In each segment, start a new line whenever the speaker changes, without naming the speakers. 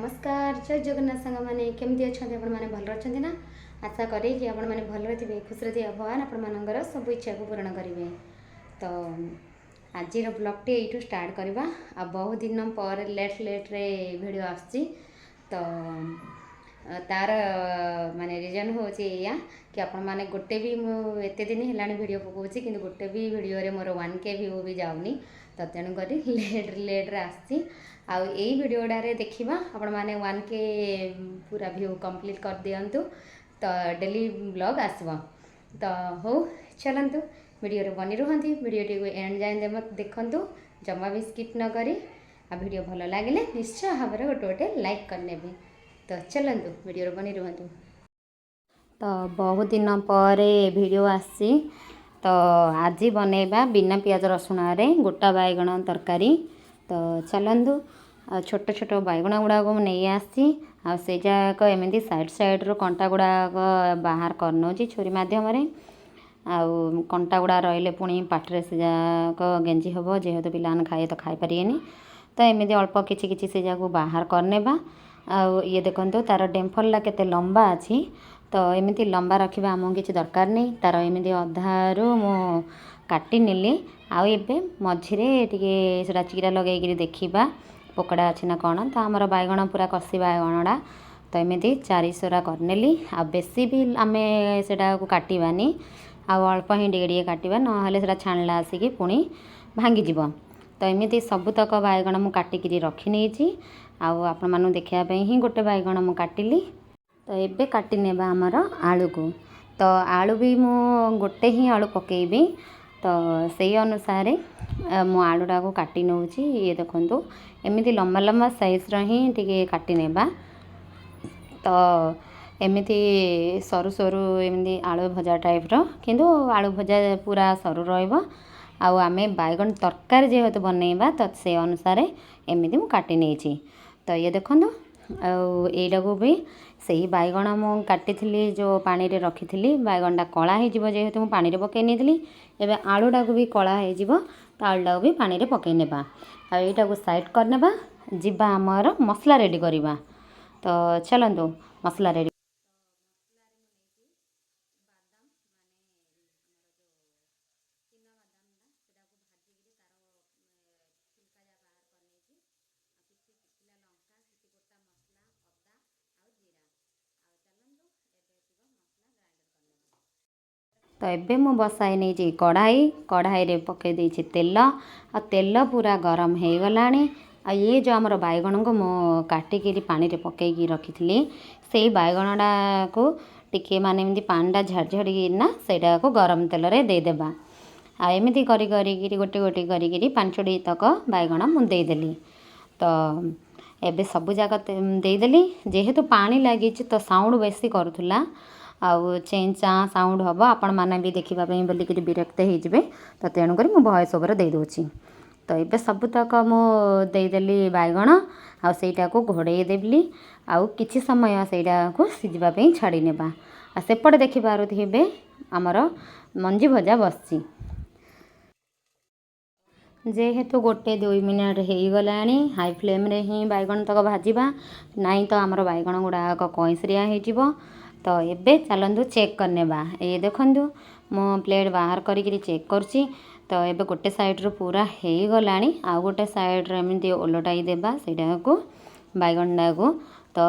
नमस्कार जय जगन्नाथ सांग मैंने केमती अच्छा आपण मैंने भल अच्छा ना आशा करी कि आपण मैंने भल थे खुशी थे भगवान आपर सब इच्छा को पूरण करेंगे। तो आज ब्लॉग टी यू स्टार्ट करवा आ बहुत दिन पर लेट रे वीडियो आसची। तो तार माने रिजन हो या कि आपण मैंने गोटे भी एत दिन है वीडियो पकाऊँगी कि गोटे भी वीडियो रे मोर 1K व्यू भी जाऊनी। तो तेणुक लेट रे आसची आउ यही वीडियोटारे देखा आपण मैंने 1K पूरा व्यू कंप्लीट कर दिंतु। तो डेली ब्लॉग आसब। तो हो चलतु वीडियो बनी रुहति वीडियो को एंड जाए मत देखु जमा भी स्किप न करी आ वीडियो भल लगे निश्चय भाव में गोटे गोटे लाइक करने। तो चलतु वीडियो बनी रुहतु। तो बहुत दिन पर वीडियो आसी। तो आज बनैबा बिना पियाज रसुण रे गोटा बैगण तरकारी। तो चलतु छोट छोट बैगण गुड़ाक नहीं आसी से जाक एमती साइड साइड रो कंटा गुड़ाक बाहर करनौची छुरी मध्यम आउ कंटा गुड़ा रहिले पुणी पाटरे से जाक गेंजी हम जेहेतु पिलाने खाए तो खाई पारेनि। तो एमती अल्प किछि किछि से जाक बाहर करनेबा। आउ ये देखंतु तार डेम्फलला केते लंबा अछि। तो एमती लंबा रखा आमको किसी दरकार नहीं। तार एमती अधारू मु काटी नेली आउ एबे मझिरे टिके सेटा चीरा लगेगिरी देखिबा पकड़ा अच्छी ना कौन। तो आमर बैगण पूरा कषि बैगणटा तो एमती चारिशरा करनेली आ बेसी भी आमे सेटा को काटिबानी आउ अल्प ही टिके काटिबा नहले सेटा छाणला आसिकी पुणी भांगीजिब। तो एमती सबुतक बैगण मु काटिकी रखी नेछि आउ आपण मानु देखिया पई ही गोटे बैगण मु काटिली। तो एबे काटी नेबा आमर आलू को। तो आलू भी मु गोटे ही आलू पकेबी। तो से अनुसार मु आलूटा को काटी नौची। ये देखंतु एमती लंबा लंबा साइज ही टिके काटी नेबा। तो एमती सरू सरू एमती आलू भजा टाइप रो किंतु आलू भजा पूरा सरू रहिबो। आउ आमे बैगन तरकारी जेहेतु बनैबा तो से अनुसार एमती मु काटी नेछि। तो ये देखंतु एटा को भी सही बैगण मु काटी जो पानी रे रखी बैगणटा कला हो जेहेतु मु पानी रे पकई नेली एबे आलूटा को भी कला हो तो आलूटा को भी पानी रे पकई नेबा। आ एटा को साइड करनेबा जिबा आमर मसला रेडी करवा। तो चलतु मसला रेडी तो एबे मु बसाई नहीं कढ़ाई रे पकई देछि तेल आ तेल पूरा गरम हो गलानी। आ ये जो आमर बैगण को मु काटिकी पानी रे पकईकी रखी से बैगणटा को टिके माने एमती पानीटा झाड़झाड़ीना सेटा को गरम तेल रे देदेबा। आ एमती करी करी गोटे गोटे करी 5टी तक बैगण मु देदेली। तो एबे सबु जाक देदेली जेहेतु पानी लगी तो साउंड बेसी करूला आउ चेंचा साउंड हम आपण मैंने भी देखापी बोलिक विरक्त हो। तो तेणुक मु वॉइस ओवर दे दूची। तो ये सबुतक मु देदेली बैगण आईटा को घोड़े देली आउ किछि समय सेटा को सीझापी छाड़ी नेबा। आ सेपटे देखिपारे आमर मंजी भजा बसची जेहेतु गोटे 2 मिनट हो गला हाई फ्लेम रे ही बैगण तक भाजवा नाई तो आमर बैगण गुड़ाक कईसरिया हो। तो एबे चलतु चेक करनेबा। ये देखंतु मो प्लेट बाहर करी चेक करची। तो एबे गोटे साइड रो पूरा हो गला आ गोटे साइड रे एमती ओलटाई देबा सेटा को बैगणटा को। तो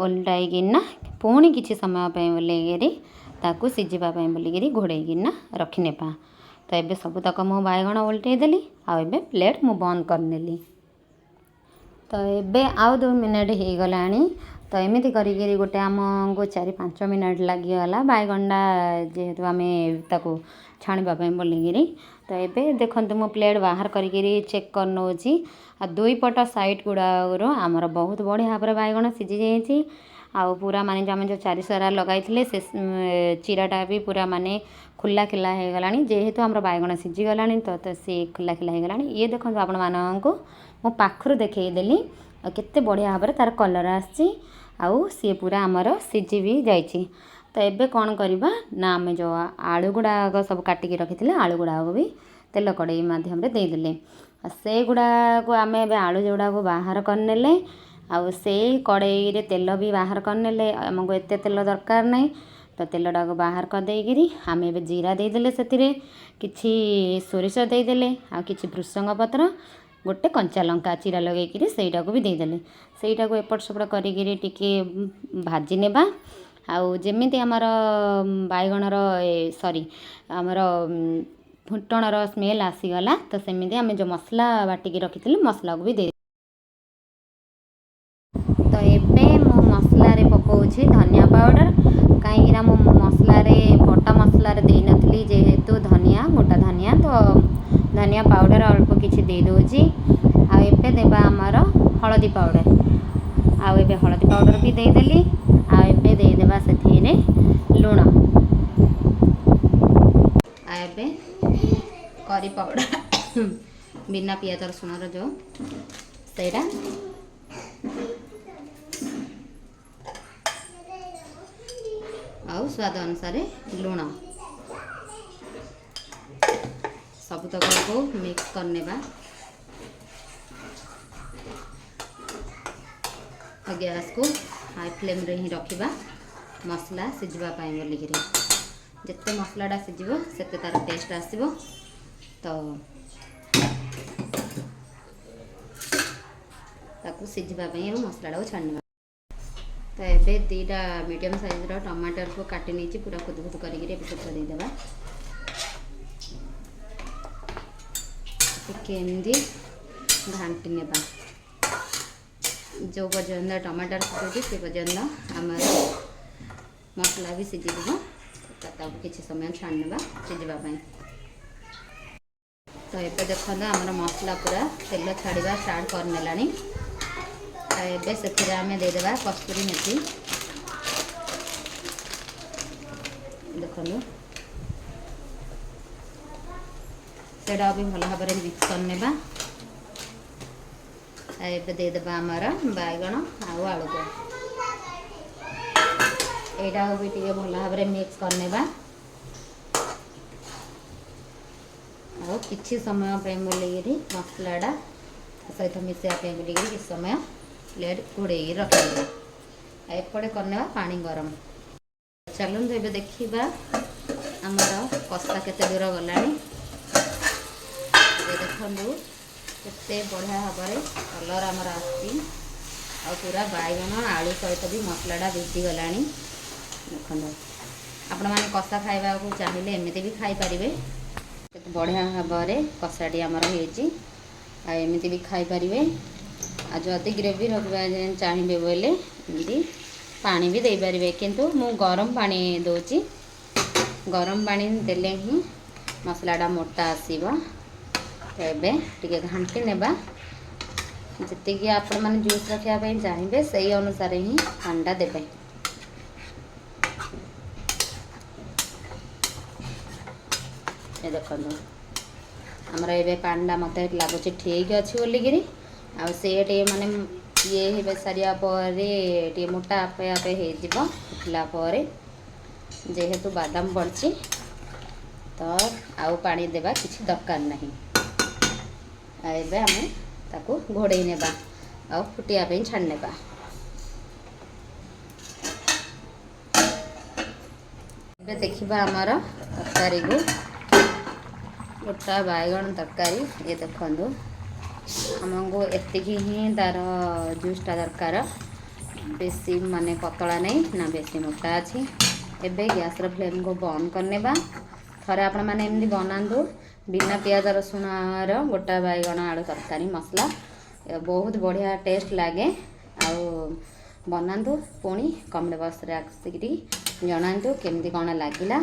ओलटाईकिना पुणी किछि समय बोलिकी ताकू सीझापी बोलिकी घोड़ेकिना रखिनेबा। तो एबे सबुतक मो बैगण ओलटई देली आ एबे प्लेट मु बंद करनेली। तो एबे आउ 2 मिनट हो गला। तो एमती करी गोटे आमको 4-5 मिनट लगिगला बैगणटा जेहेतु आम ताको छाणवाई बोलिकी। तो एबे देखंतु मो प्लेट बाहर करी चेक कर नौची। आ 2 पट साइड गुड़ाक आमर बहुत बढ़िया भाव बैगण सीझी जाइए। आउ पूरा माने जो आम जो 4 लगाई से चिराटा भी पूरा माने खुला खिला हो गला जेहेतु आमर बैगण सीझी गला। तो सी खुला खिला हो गला। ये देखो आपण मानू मो पाखर देखईदेली केते बढ़िया भाव तार कलर आसी आउ सी पूरा आमर सीझी भी जाइए। तो एबे कौन करवा ना आम जो आलू गुड़ाक सब काटिकी रखी आलू गुड़ाक भी तेल कड़े मध्यम देदेले से गुड़ाक आम आलू जोड़ाक बाहर करने आउ से कड़ाई रे तेल भी बाहर करने आमको एत तेल दरकार नहीं तो तेलटा को बाहर कर देकिरी आम ए जीरा देदेले से किछि सोरिष देदेले आ किछि भृसंग पत्र गोटे कंचा लंका चिरा लगेकरी सेटा को भी देदेले सेटा को एपट सेपट करिकिरी टिके भाजी नेबा आउ जेमिति आमर बाइगणर सॉरी आमर फुटणर स्मेल आसीगला तो सेमिति आम जो मसला बाटिकी रखी मसला को भी दे तो एबे मो मसला रे पकाउछि धनिया पाउडर कहीं मो मसला रे बटा मसला रे देई नथली जेहेतु धनिया मोटा धनिया तो धनिया पाउडर अल्प किछि दे दोछि आ एबे देबा हमर हळदी पाउडर आ एबे हळदी पाउडर भी दे देली आ एबे दे देबा सेथिरे लूण आ एबे करी पाउडर बिना पियाज रसुण रो जो सेटा आउ स्वाद अनुसार लूण सबतक को मिक्स करने गैस को हाई फ्लेम रे ही रखिबा मसला सिझवाई बोलिकी जिते मसलाटा सिझिबो सेते तार टेस्ट आसीबो तो ताकू सिझवाई मसलाटा को छाड़ना तो ये दीटा मीडियम साइज टमाटर को काटी नहीं पूरा खुद खुद करके देदेबा केमती घाटी नेबा जो पर्यंत टमाटर सिझुची से पर्यंत आमर मसला भी सिझीज किसी समय छाड़ने सिझापी तो ये देखो आमर मसला पूरा तेल छाड़ा स्टार्ट करनेला एबे से आम देदेबा कस्तूरी मेथी देखो सेटा भी भल भाव मिक्स करने एबे देदेबा आमर बैगण आउ आलू को यहाँ भी टे भल भाव मिक्स करने आ कि समय बोलिकी मसलाटा सहित मिसाई बोलिकी किसी समय प्लेट घोड़े रखा एपटे करने पानी गरम चलते ये देखा आमर कषा केते दूर गला देखु केते बढ़िया भाव कलर आमर आसी पूरा बैगण आलू सहित भी मसलाटा भिजी गला देखो आपण मैंने कषा खाइबा को चाहिए एमती भी खाई पारे बढ़िया भाव कषाटी आमर होमती भी खाई पारे आ जदि ग्रेवी रखा चाहिए बोले एमती पानी भी दे पारे किंतु मु गरम पानी दूची गरम पानी देले ही मसलाटा मोटा आसीबा तो एबे टिके घांटी नेबा जी आपण मैंने जूस रखापी चाहिए से अनुसार ही पानीटा देबे ये देखो आमर ए पानीटा मत लगुच ठीक अच्छी बोलिकी आ से माने ये हो सारिया टे मोटा आपे आपे होठला जेहेतु बादाम पड़ी तो आउ पानी देबा किसी दरकार नहीं एबे आमे ताकू घोड़े नेबा आ फुटिया पे छाड़ने देखा आमर तरकारी को गोटा बैगण तरकारी ये देखो आमको एतिकी ही तार जूसटा दरकार बेसी माने पतला नहीं ना बेसी मोटा अच्छी एबे गैस फ्लेम को बंद करने थरे आपण मैंने एमती बनातु बिना पियाज रसुण गोटा बैगण आलू तरकारी मसला बहुत बढ़िया टेस्ट लगे आउ बनातु पुणी कमेंट बॉक्स रे आसिकी जनातु केमती कौन लगिला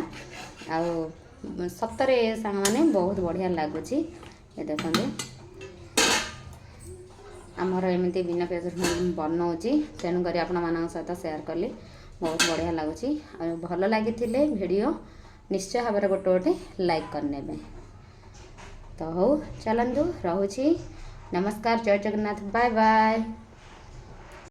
आउ सतरे सांग मैंने बहुत बढ़िया लगुच ये देखो आमर एमती बिना पियाज रसुण बनाऊँगी तेणुक आपण मान सहित सेयार कली बहुत बढ़िया लगुच भल लगी वीडियो निश्चय भाव में गोटे गोटे लाइक करने तो हो चलतु रोची नमस्कार जय जगन्नाथ बाय बाय।